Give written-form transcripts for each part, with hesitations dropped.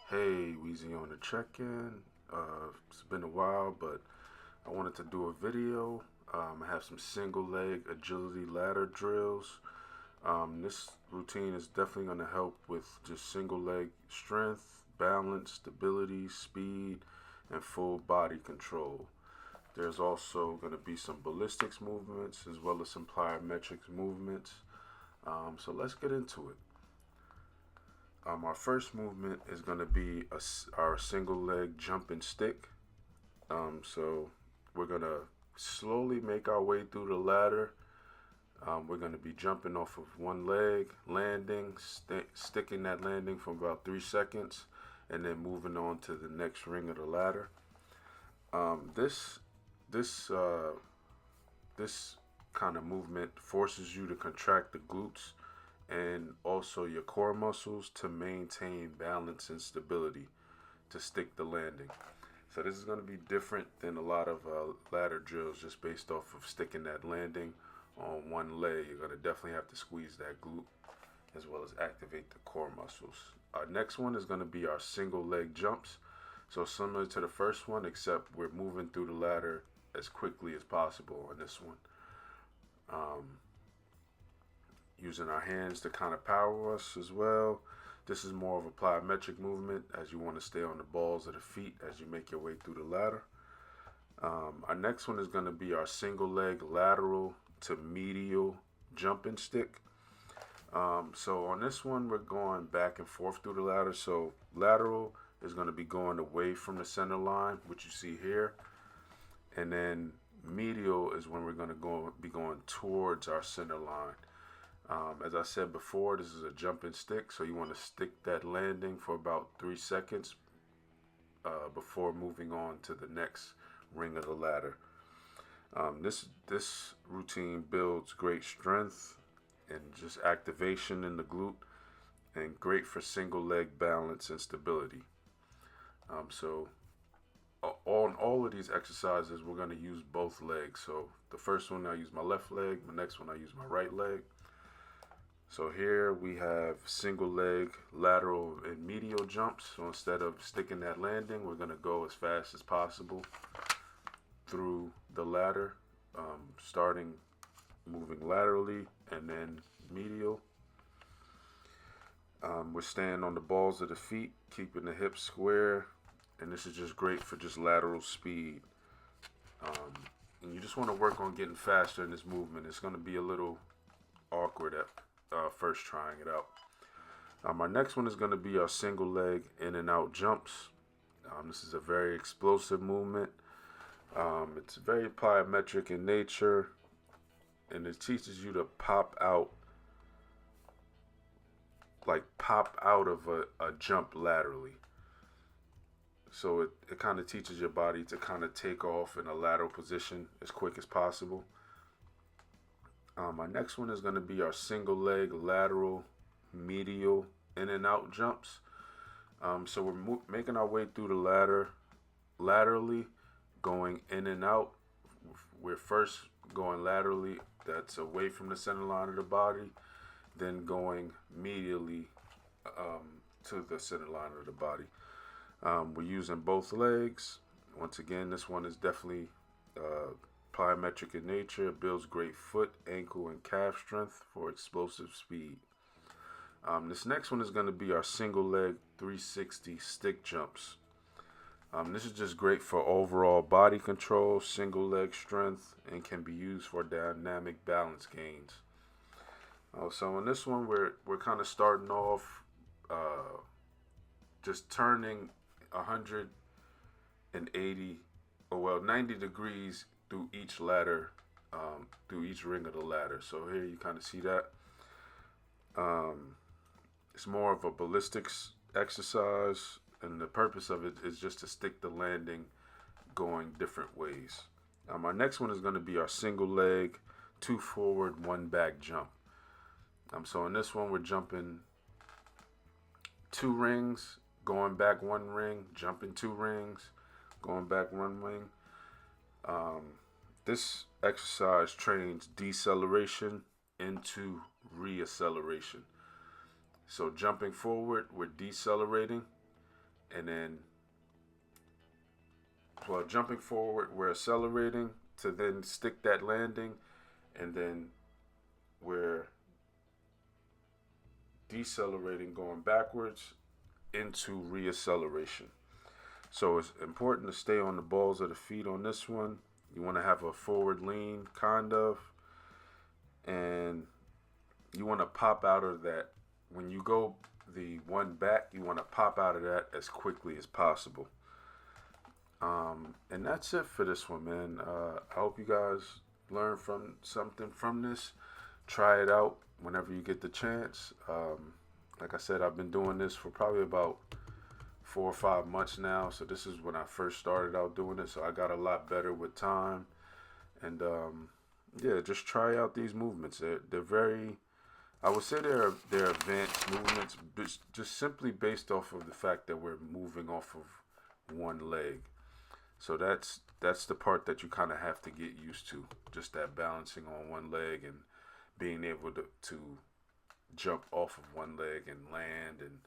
Hey, Weezy on the check-in. It's been a while, but I wanted to do a video. I have some single leg agility ladder drills. This routine is definitely going to help with just single leg strength, balance, stability, speed, and full body control. There's also going to be some ballistics movements as well as some plyometrics movements. So let's get into it. Our first movement is going to be our single leg jumping stick. So we're going to slowly make our way through the ladder. We're going to be jumping off of one leg, landing, sticking that landing for about 3 seconds, and then moving on to the next ring of the ladder. This this this kind of movement forces you to contract the glutes and also your core muscles to maintain balance and stability to stick the landing. So this is going to be different than a lot of ladder drills just based off of sticking that landing on one leg. You're going to definitely have to squeeze that glute as well as activate the core muscles. Our next one is going to be our single leg jumps. So similar to the first one, except we're moving through the ladder as quickly as possible on this one. Um, Using our hands to kind of power us as well. This is more of a plyometric movement as you want to stay on the balls of the feet as you make your way through the ladder. Our next one is going to be our single leg lateral to medial jumping stick. So on this one, we're going back and forth through the ladder. So lateral is going to be going away from the center line, which you see here. And then medial is when we're going to be going towards our center line. As I said before, this is a jumping stick, so you want to stick that landing for about 3 seconds before moving on to the next ring of the ladder. This routine builds great strength and just activation in the glute, and great for single leg balance and stability. So on all of these exercises, we're going to use both legs. So the first one I use my left leg, the next one I use my right leg. So here we have single leg lateral and medial jumps. So instead of sticking that landing, we're going to go as fast as possible through the ladder, starting moving laterally and then medial. We're staying on the balls of the feet, keeping the hips square, and this is just great for just lateral speed. And you just want to work on getting faster in this movement. It's going to be a little awkward at first trying it out. Our next one is going to be our single leg in and out jumps. This is a very explosive movement. It's very plyometric in nature, and it teaches you to pop out of a jump laterally. So it kind of teaches your body to kind of take off in a lateral position as quick as possible. Our next one is going to be our single leg lateral medial in and out jumps. So we're making our way through the ladder laterally, going in and out. We're first going laterally, that's away from the center line of the body, then going medially to the center line of the body. We're using both legs. Once again, this one is definitely plyometric in nature. It builds great foot, ankle, and calf strength for explosive speed. This next one is going to be our single leg 360 stick jumps. This is just great for overall body control, single leg strength, and can be used for dynamic balance gains. So in this one, we're kind of starting off just turning 180, 90 degrees through each ladder, through each ring of the ladder. So here you kind of see that. It's more of a ballistics exercise, and the purpose of it is just to stick the landing going different ways. Our next one is going to be our single leg, 2 forward, 1 back jump. So in this one, we're jumping 2 rings, going back 1 ring, jumping 2 rings, going back 1 ring. This exercise trains deceleration into reacceleration. So jumping forward, we're decelerating, and then while jumping forward, we're accelerating to then stick that landing, and then we're decelerating, going backwards into reacceleration. So it's important to stay on the balls of the feet on this one. You want to have a forward lean, kind of, and you want to pop out of that. When you go the one back, you want to pop out of that as quickly as possible. And that's it for this one, man. I hope you guys learn from something from this. Try it out whenever you get the chance. Like I said, I've been doing this for probably about 4 or 5 months now. So this is when I first started out doing it. So I got a lot better with time. And yeah, just try out these movements. They're very, I would say they're advanced movements, just simply based off of the fact that we're moving off of one leg. So that's the part that you kind of have to get used to. Just that balancing on one leg and being able to jump off of one leg and land and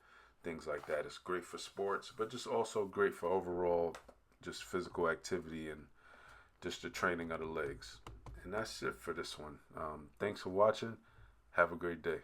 things like that. It's great for sports, but just also great for overall just physical activity and just the training of the legs. And that's it for this one. Thanks for watching. Have a great day.